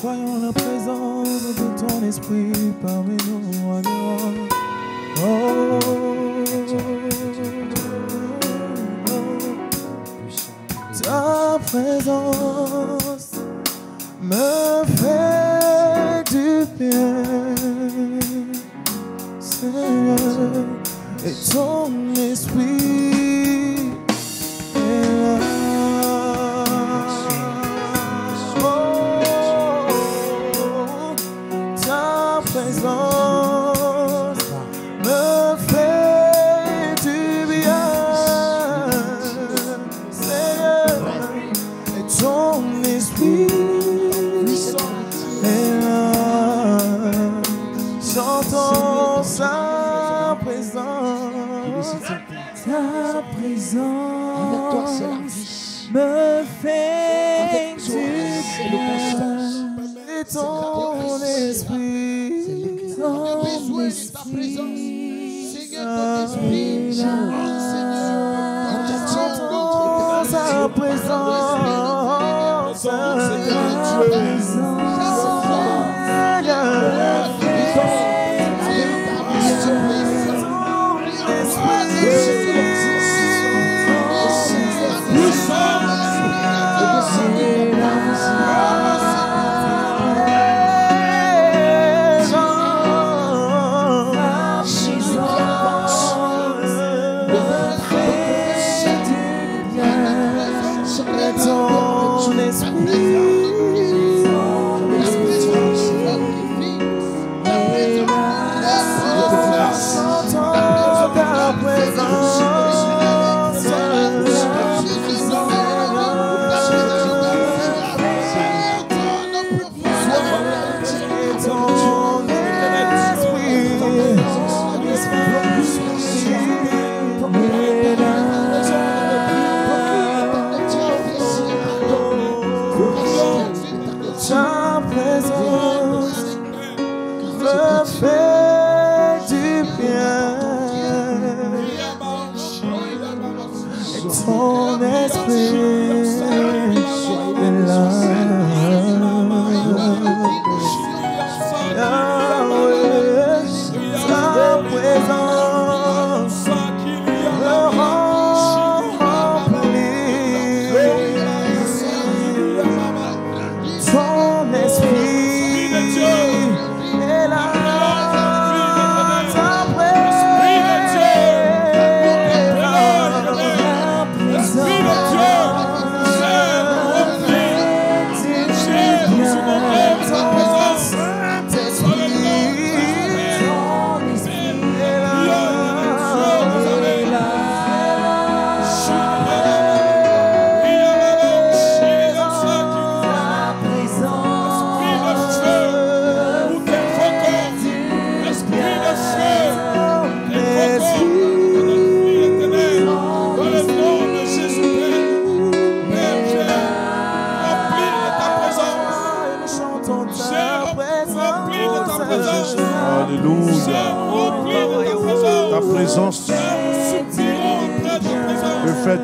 Soyons la présence de ton esprit parmi nous. Oh, ta présence me fait du bien, Seigneur, et ton esprit est là. Oh, ta présence me fait du bien, Seigneur, et ton esprit est là. Chantons sa présence, ta présence me fait du bien, et ton esprit, ton esprit, chantons sa présence, ta présence.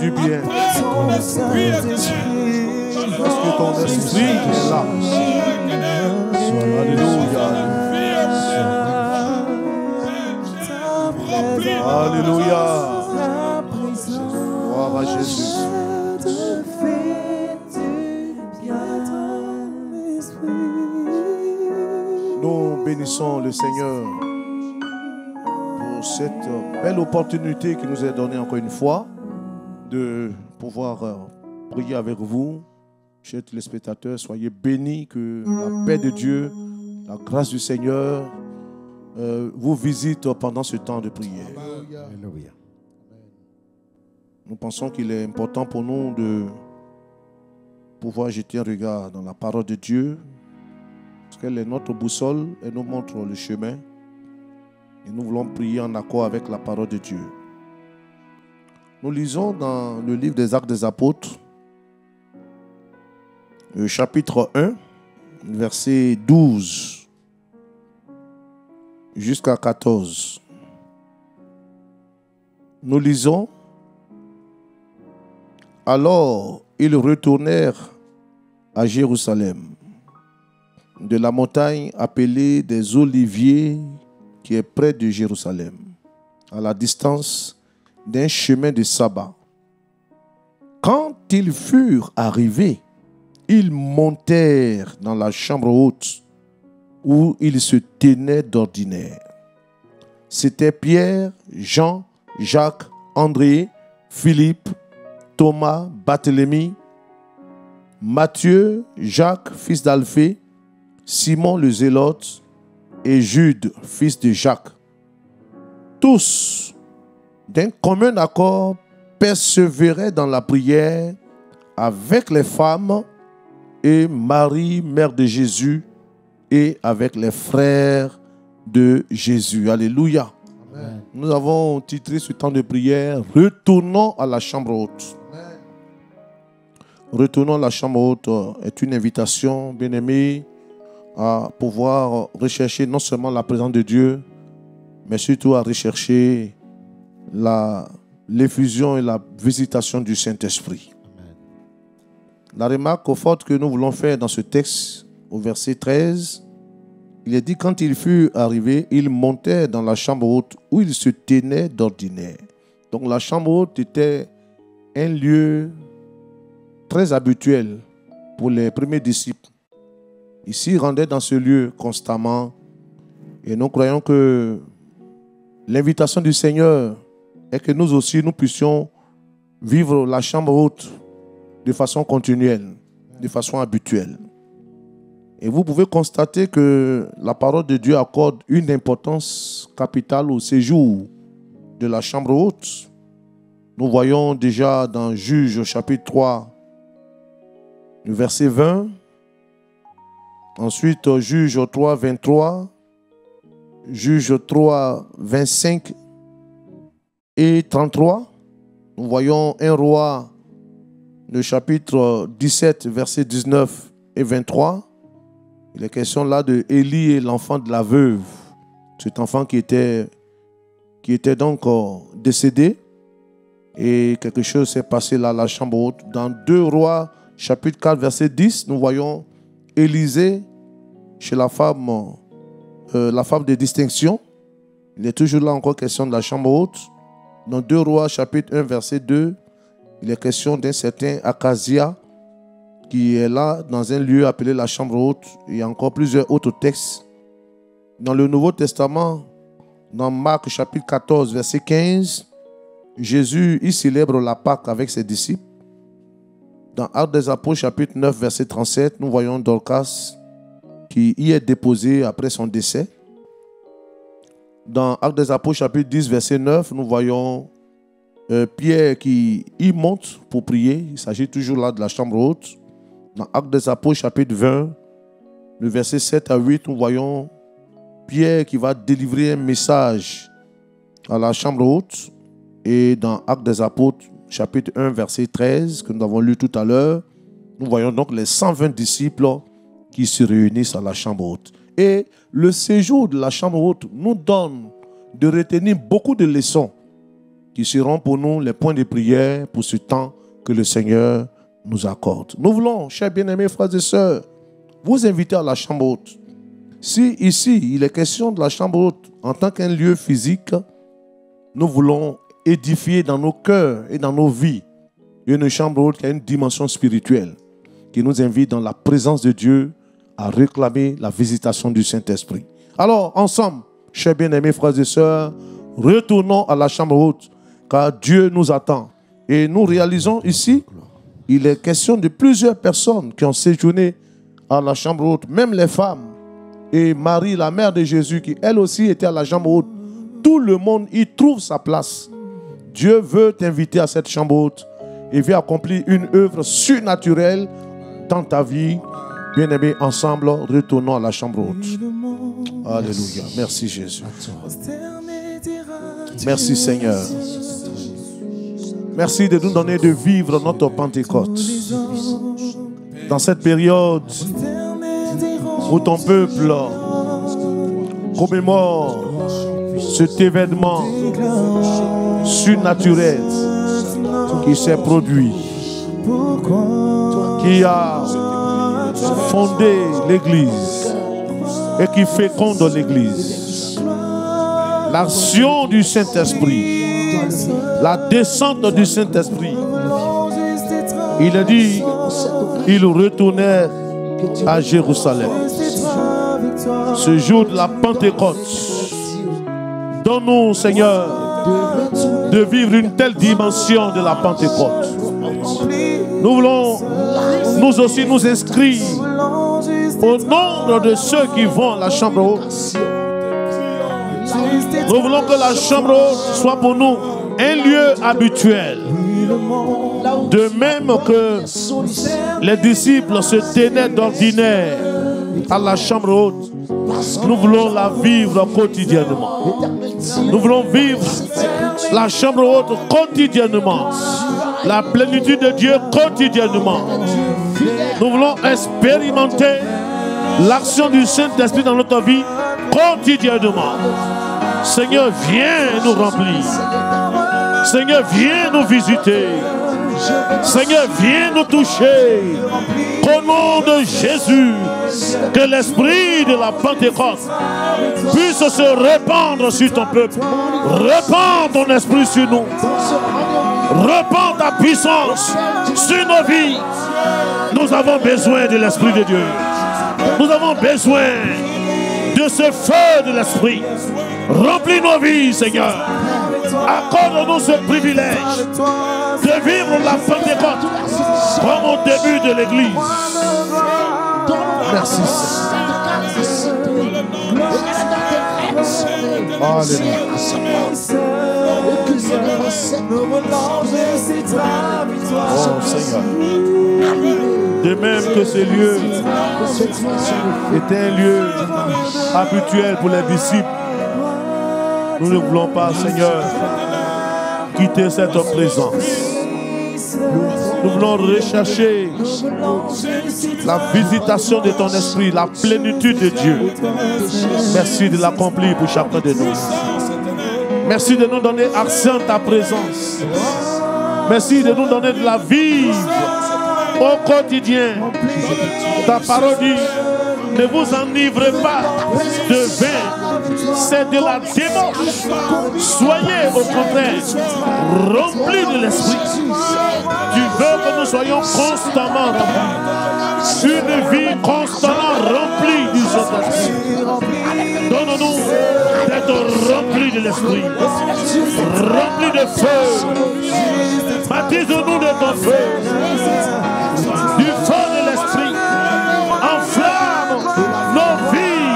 Du bien. Parce que ton esprit est là. Alléluia. Alléluia. Gloire à Jésus. Nous bénissons le Seigneur pour cette belle opportunité qui nous est donnée encore une fois de pouvoir prier avec vous. Chers téléspectateurs, soyez bénis, que la paix de Dieu, la grâce du Seigneur vous visite pendant ce temps de prière. Alléluia. Nous pensons qu'il est important pour nous de pouvoir jeter un regard dans la parole de Dieu, parce qu'elle est notre boussole, elle nous montre le chemin, et nous voulons prier en accord avec la parole de Dieu. Nous lisons dans le livre des Actes des Apôtres, le chapitre 1, verset 12 jusqu'à 14. Nous lisons: alors ils retournèrent à Jérusalem. de la montagne appelée des Oliviers, qui est près de Jérusalem, à la distance d'un chemin de sabbat. Quand ils furent arrivés, ils montèrent dans la chambre haute où ils se tenaient d'ordinaire. C'étaient Pierre, Jean, Jacques, André, Philippe, Thomas, Barthélemy, Matthieu, Jacques, fils d'Alphée, Simon le Zélote et Jude, fils de Jacques. Tous, d'un commun accord, persévéraient dans la prière avec les femmes et Marie, mère de Jésus, et avec les frères de Jésus. Alléluia. Amen. Nous avons titré ce temps de prière « Retournons à la chambre haute ». Retournons à la chambre haute est une invitation, bien-aimée, à pouvoir rechercher non seulement la présence de Dieu, mais surtout à rechercher l'effusion et la visitation du Saint-Esprit. La remarque forte que nous voulons faire dans ce texte, au verset 13, il est dit, quand il fut arrivé, il montait dans la chambre haute où il se tenait d'ordinaire. Donc la chambre haute était un lieu très habituel pour les premiers disciples. Ils s'y rendaient dans ce lieu constamment. Et nous croyons que l'invitation du Seigneur est que nous aussi, nous puissions vivre la chambre haute de façon continuelle, de façon habituelle. Et vous pouvez constater que la parole de Dieu accorde une importance capitale au séjour de la chambre haute. Nous voyons déjà dans Juges chapitre 3, le verset 20. Ensuite, Juges 3, 23. Juges 3, 25 et 33. Nous voyons un roi, le chapitre 17, verset 19 et 23. Il est question là de Élie et l'enfant de la veuve. Cet enfant qui était donc décédé. Et quelque chose s'est passé là à la chambre haute. Dans 2 Rois, chapitre 4, verset 10, nous voyons Élisée chez la femme de distinction. Il est toujours là encore question de la chambre haute. Dans 2 Rois, chapitre 1, verset 2, il est question d'un certain Akazia qui est là dans un lieu appelé la chambre haute. Il y a encore plusieurs autres textes. Dans le Nouveau Testament, dans Marc chapitre 14, verset 15, Jésus y célèbre la Pâque avec ses disciples. Dans Actes des Apôtres chapitre 9, verset 37, nous voyons Dorcas qui y est déposé après son décès. Dans Actes des Apôtres chapitre 10, verset 9, nous voyons Pierre qui y monte pour prier. Il s'agit toujours là de la chambre haute. Dans Actes des Apôtres chapitre 20, le verset 7 à 8, nous voyons Pierre qui va délivrer un message à la chambre haute. Et dans Actes des Apôtres chapitre 1, verset 13, que nous avons lu tout à l'heure, nous voyons donc les 120 disciples qui se réunissent à la chambre haute. Et le séjour de la chambre haute nous donne de retenir beaucoup de leçons qui seront pour nous les points de prière pour ce temps que le Seigneur nous accorde. Nous voulons, chers bien-aimés frères et sœurs, vous inviter à la chambre haute. Si ici, il est question de la chambre haute en tant qu'un lieu physique, nous voulons édifier dans nos cœurs et dans nos vies une chambre haute qui a une dimension spirituelle, qui nous invite dans la présence de Dieu à réclamer la visitation du Saint-Esprit. Alors, ensemble, chers bien-aimés frères et sœurs, retournons à la chambre haute, car Dieu nous attend. Et nous réalisons ici, il est question de plusieurs personnes qui ont séjourné à la chambre haute, même les femmes. Et Marie, la mère de Jésus, qui elle aussi était à la chambre haute. Tout le monde y trouve sa place. Dieu veut t'inviter à cette chambre haute et veut accomplir une œuvre surnaturelle dans ta vie. Bien-aimés, ensemble, retournons à la chambre haute. Alléluia. Merci Jésus. Merci Seigneur. Merci de nous donner de vivre notre Pentecôte. Dans cette période où ton peuple commémore cet événement surnaturel qui s'est produit, qui a fondé l'Église, et qui féconde l'Église. L'action du Saint-Esprit, la descente du Saint-Esprit. Il a dit, ils retournèrent à Jérusalem. Ce jour de la Pentecôte, donne-nous, Seigneur, de vivre une telle dimension de la Pentecôte. Nous voulons, nous aussi, nous inscrire au nombre de ceux qui vont à la chambre haute. Nous voulons que la chambre haute soit pour nous un lieu habituel. De même que les disciples se tenaient d'ordinaire à la chambre haute, nous voulons la vivre quotidiennement. Nous voulons vivre la chambre haute quotidiennement. La plénitude de Dieu quotidiennement. Nous voulons expérimenter l'action du Saint-Esprit dans notre vie quotidiennement. Seigneur, viens nous remplir. Seigneur, viens nous visiter. Seigneur, viens nous toucher. Au nom de Jésus, que l'esprit de la Pentecôte puisse se répandre sur ton peuple. Répands ton esprit sur nous. Répands ta puissance sur nos vies. Nous avons besoin de l'Esprit de Dieu. Nous avons besoin de ce feu de l'Esprit. Remplis nos vies, Seigneur. Accorde-nous ce privilège de vivre la Pentecôte comme au début de l'Église. Merci, Alléluia. Oh Seigneur. De même que ce lieu était un lieu habituel pour les disciples, nous ne voulons pas, Seigneur, quitter cette présence. Nous voulons rechercher la visitation de ton esprit, la plénitude de Dieu. Merci de l'accomplir pour chacun de nous. Merci de nous donner accès à ta présence. Merci de nous donner de la vie au quotidien. Ta parole dit, ne vous enivrez pas de vin, c'est de la débauche. Soyez au contraire remplis de l'esprit. Tu veux que nous soyons constamment remplis. Une vie constamment remplie du Saint-Esprit. Donne-nous d'être remplis de l'esprit, remplis de feu. Baptise-nous de ton feu, du feu de l'esprit. Enflamme nos vies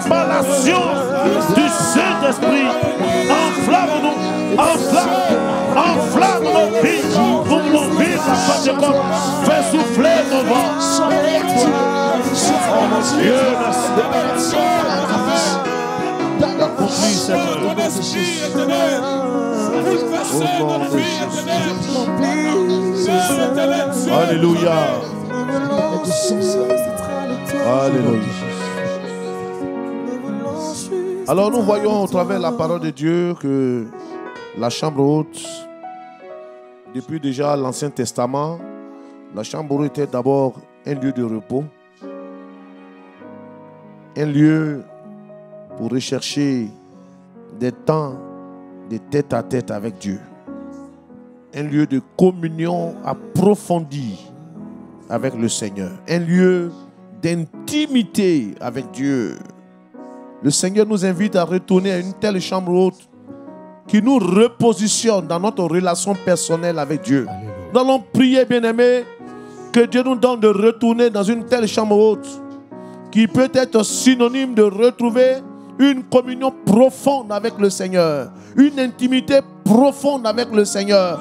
par l'action du Saint-Esprit. Enflamme-nous, enflamme nos vies pour nous vivre la Pentecôte. Fais souffler nos vents. Dieu, merci. Accomplis cette œuvre. Au nom de Jésus. Alléluia. Alléluia. Alors nous voyons au travers de la parole de Dieu que la chambre haute, depuis déjà l'Ancien Testament, la chambre haute était d'abord un lieu de repos, un lieu pour rechercher des temps de tête à tête avec Dieu, un lieu de communion approfondie avec le Seigneur, un lieu d'intimité avec Dieu. Le Seigneur nous invite à retourner à une telle chambre haute qui nous repositionne dans notre relation personnelle avec Dieu. Nous allons prier, bien-aimés, que Dieu nous donne de retourner dans une telle chambre haute qui peut être synonyme de retrouver une communion profonde avec le Seigneur, une intimité profonde avec le Seigneur.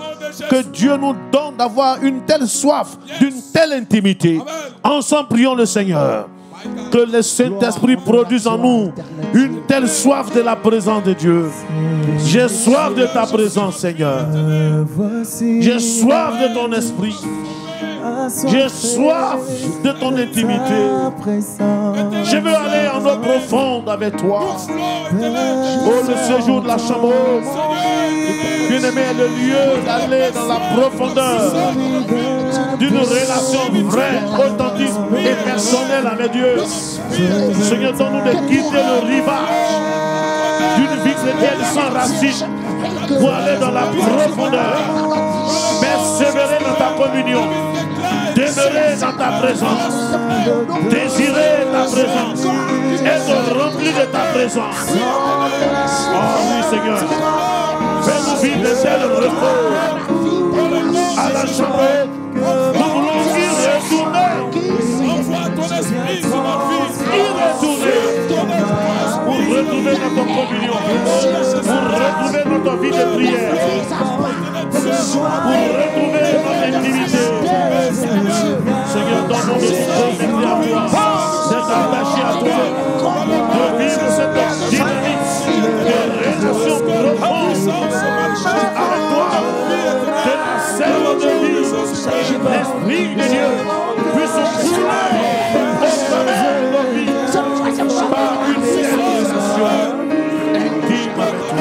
Que Dieu nous donne d'avoir une telle soif, d'une telle intimité. Ensemble, prions le Seigneur. Que le Saint-Esprit produise en nous une telle soif de la présence de Dieu. J'ai soif de ta présence, Seigneur. J'ai soif de ton esprit. J'ai soif de ton intimité. Je veux aller en eau profonde avec toi. Oh, le séjour de la chambre haute, bien-aimé, est le lieu d'aller dans la profondeur du d'une relation vraie, authentique et personnelle avec Dieu. Seigneur, donne-nous de quitter le rivage d'une vie chrétienne sans racine pour aller dans la profondeur, persévérer dans ta communion, demeurer dans ta présence, désirer ta présence, être rempli de ta présence. Oh oui, Seigneur, fais-nous vivre de tels repos à la chambre. Nous voulons y retourner. Envoie ton esprit sur notre vie. Y retourner. Pour retrouver notre communion. Pour retrouver notre vie de prière. Pour retrouver notre intimité. Seigneur, donne-nous de nous connecter à toi. D'être attaché à toi. De vivre cette dynamique de relation profonde avec toi. De la sève de vie. L'Esprit de Dieu puisse couler au travers de nos vies par une civilisation intime avec toi.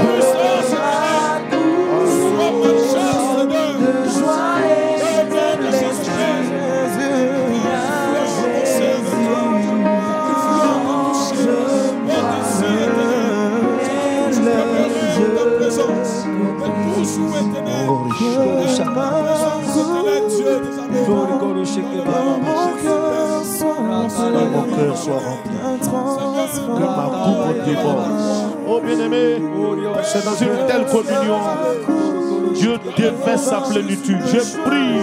Mon cœur soit rempli, que ma coupe déborde. Oh bien-aimé, c'est dans une telle communion Dieu déverse sa plénitude. Je prie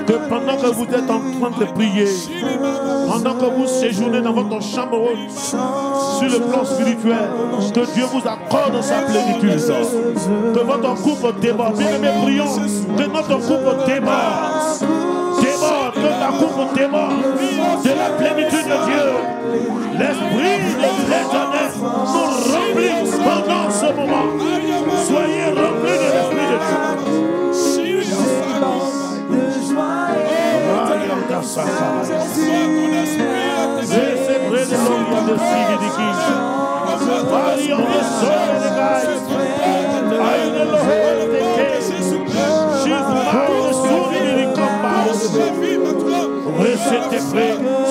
que pendant que vous êtes en train de prier, pendant que vous séjournez dans votre chambre haute, sur le plan spirituel, que Dieu vous accorde sa plénitude, que votre coupe déborde. Bien-aimé, prions que notre coupe déborde. Déborde, que ta coupe déborde de la plénitude de Dieu. L'Esprit de l'Éternel nous remplit pendant ce moment. Soyez remplis de l'Esprit de Dieu.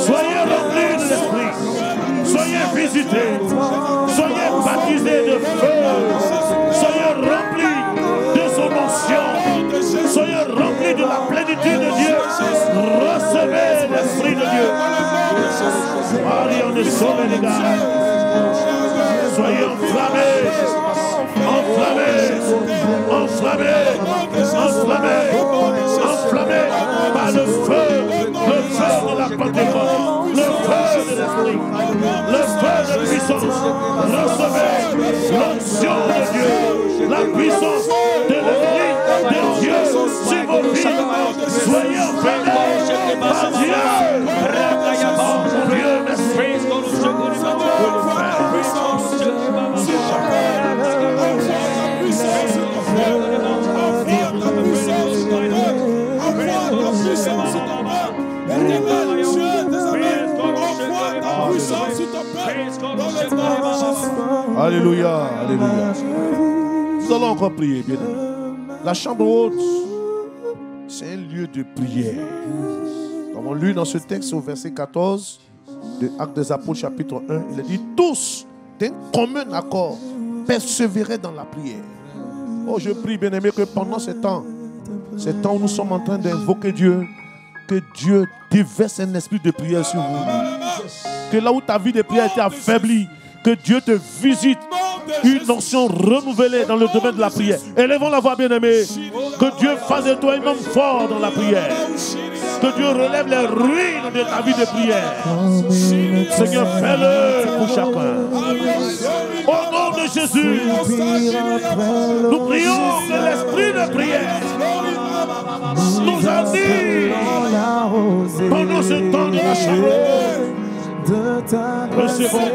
Soyez remplis de l'Esprit. Soyez visités. Soyez baptisés de feu. Soyez remplis de son onction. Soyez remplis de la plénitude de Dieu. Recevez l'Esprit de Dieu. Allez, on est sauvés, les gars. Soyez enflammés. Enflammés. Enflammés. Enflammés. Enflammés par le feu de la Pentecôte, le feu de l'Esprit, le feu de puissance. Recevez l'onction de Dieu, la puissance de l'Esprit de Dieu sur vos vies. Soyez entraînés par Dieu. Dieu, merci. Alléluia, alléluia. Nous allons encore prier, bien aimé. La chambre haute, c'est un lieu de prière. Comme on lit dans ce texte au verset 14 de Actes des Apôtres chapitre 1, il a dit tous d'un commun accord persévérer dans la prière. Oh, je prie, bien aimé, que pendant ce temps où nous sommes en train d'invoquer Dieu, que Dieu déverse un esprit de prière sur vous. Que là où ta vie de prière a été affaiblie, que Dieu te visite une onction renouvelée dans le domaine de la prière. Élevons la voix, bien-aimée. Que Dieu fasse de toi un homme fort dans la prière. Que Dieu relève les ruines de ta vie de prière. Seigneur, fais-le pour chacun. Au nom de Jésus, nous prions que l'esprit de prière nous anime pendant ce temps de la chambre. Recevons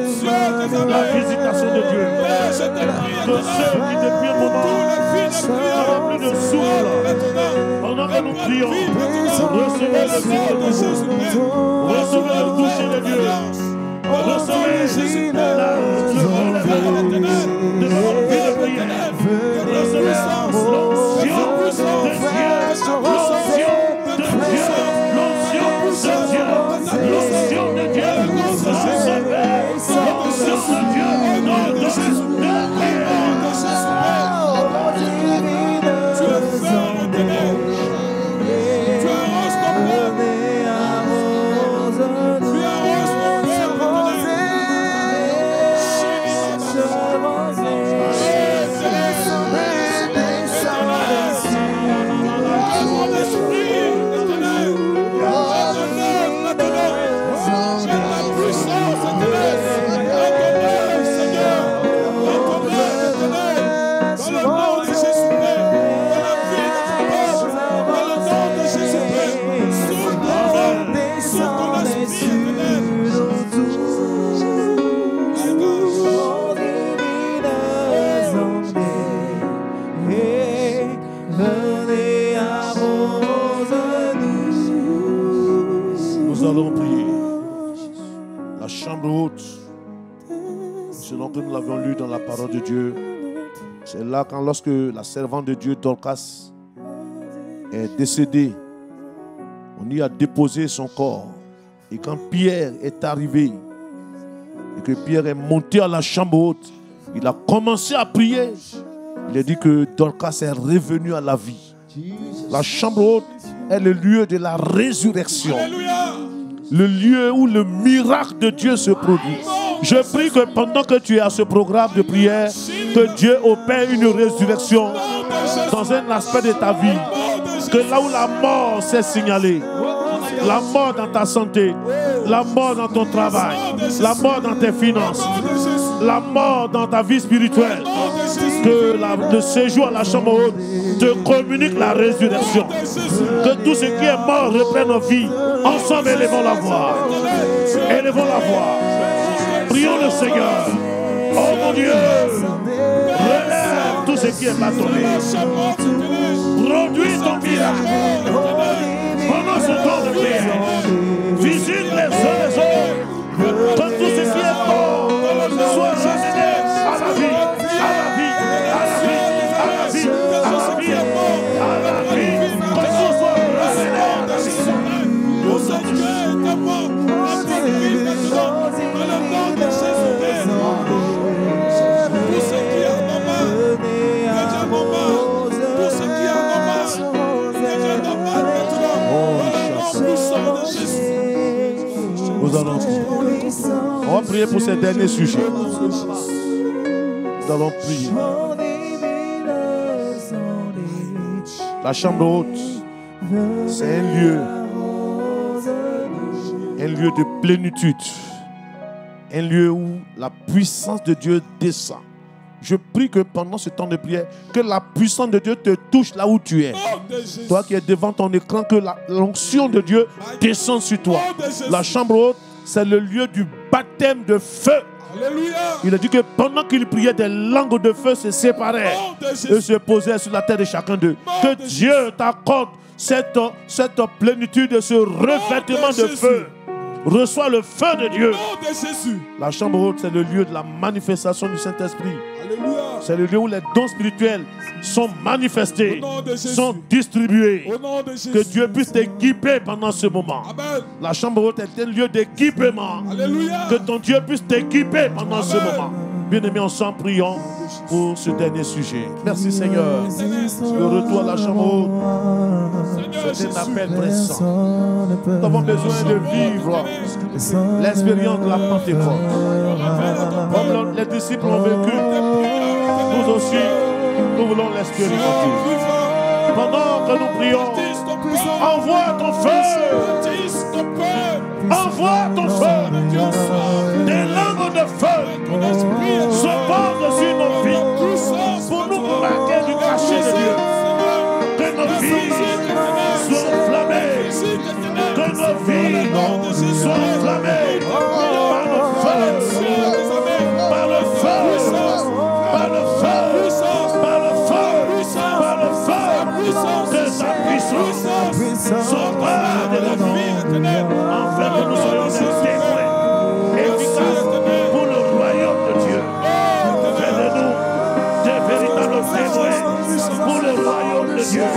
la visitation de Dieu. Que ceux qui depuis un moment n'avaient plus de souffle, pendant que nous prions, recevez le souffle de Dieu. Recevez le toucher de Dieu. Recevez le relèvement de votre vie de prière. Recevez l'onction de Dieu. L'onction de Dieu. chambre haute, selon que nous l'avions lu dans la parole de Dieu, c'est là quand lorsque la servante de Dieu, Dorcas, est décédée, on y a déposé son corps. Et quand Pierre est arrivé, et que Pierre est monté à la chambre haute, il a commencé à prier. Il a dit que Dorcas est revenu à la vie. La chambre haute est le lieu de la résurrection. Alléluia. Le lieu où le miracle de Dieu se produit. Je prie que pendant que tu es à ce programme de prière, que Dieu opère une résurrection dans un aspect de ta vie. Que là où la mort s'est signalée, la mort dans ta santé, la mort dans ton travail, la mort dans tes finances, la mort dans ta vie spirituelle, que le séjour à la chambre haute te communique la résurrection. Que tout ce qui est mort reprenne vie. Ensemble, élevons la voix. Élevons la voix. Prions le Seigneur. Oh mon Dieu, relève tout ce qui est bâtonné. Produis ton miracle. Pendant ce temps de prière, visite les uns les autres. Que tout ce qui est mort soit ramené à la vie, à la vie, à la vie, à la vie, à la vie, à la vie. Que tout soit ramené à la vie. Tout ce qui est mort, ramenez-le maintenant, dans le nom de Jésus. Tout ce qui est normal, devient normal. Tout ce qui est normal, devient normal maintenant. Dans le nom puissant de Jésus. Nous allons prier. On va prier pour ces derniers sujets. Nous allons prier. La chambre haute, c'est un lieu de plénitude, un lieu où la puissance de Dieu descend. Je prie que pendant ce temps de prière, que la puissance de Dieu te touche là où tu es. Toi qui es devant ton écran, que l'onction de Dieu descende sur toi. La chambre haute, c'est le lieu du baptême de feu. Alléluia. Il a dit que pendant qu'il priait, des langues de feu se séparaient et se posaient sur la tête de chacun d'eux. Que Dieu t'accorde cette plénitude, ce revêtement de feu. Reçois le feu de Dieu. La chambre haute, c'est le lieu de la manifestation du Saint-Esprit. C'est le lieu où les dons spirituels sont manifestés, sont distribués. Que Dieu puisse t'équiper pendant ce moment. Amen. La chambre haute est un lieu d'équipement. Alléluia. Que ton Dieu puisse t'équiper pendant ce moment. Bien-aimés, ensemble, prions pour ce dernier sujet. Merci Seigneur. Le retour à la chambre haute, c'est un appel pressant. Nous avons besoin de vivre l'expérience de la Pentecôte. Comme les disciples l'ont vécu, nous aussi, nous voulons l'expérimenter. Pendant que nous prions, envoie ton feu. Envoie ton feu. Des langues de feu se posent sur nos vies pour nous marquer du cachet de Dieu. Que nos vies soient enflammées. Que nos vies soient enflammées par le feu. Par le feu. Par le feu. Par le feu. Par le feu. Que sa puissance s'empare de la vie. Afin que nous soyons des témoins efficaces pour le royaume de Dieu. Fais-de-nous des véritables témoins pour le royaume de Dieu.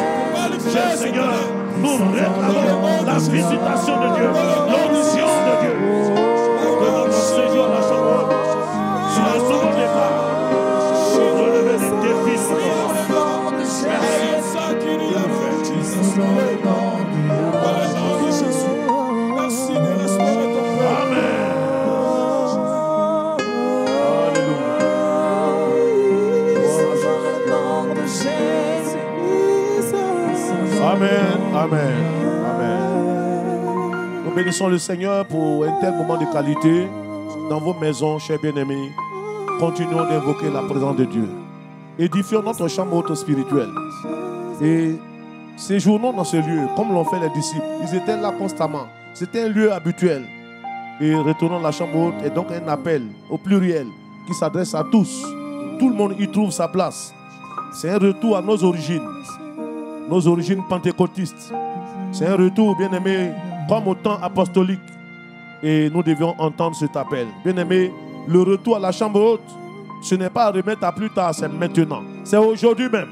Cher Seigneur, nous réclamons la visitation de Dieu, l'onction de Dieu. Que notre séjour à la chambre haute soit un second départ pour relever les défis de notre vie. Merci de le faire. Merci de restaurer ton peuple. Amen. Amen. Amen. Amen. Nous bénissons le Seigneur pour un tel moment de qualité dans vos maisons, chers bien-aimés. Continuons d'invoquer la présence de Dieu. Édifions notre chambre haute spirituelle. Et séjournons dans ce lieu, comme l'ont fait les disciples. Ils étaient là constamment. C'était un lieu habituel. Et retournons à la chambre haute est donc un appel au pluriel qui s'adresse à tous. Tout le monde y trouve sa place. C'est un retour à nos origines pentecôtistes. C'est un retour, bien aimé, comme au temps apostolique. Et nous devions entendre cet appel. Bien-aimé, le retour à la chambre haute, ce n'est pas à remettre à plus tard, c'est maintenant. C'est aujourd'hui même.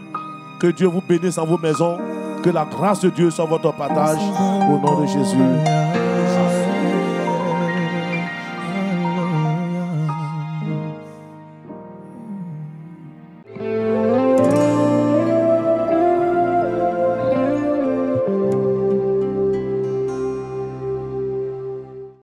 Que Dieu vous bénisse dans vos maisons. Que la grâce de Dieu soit votre partage. Au nom de Jésus.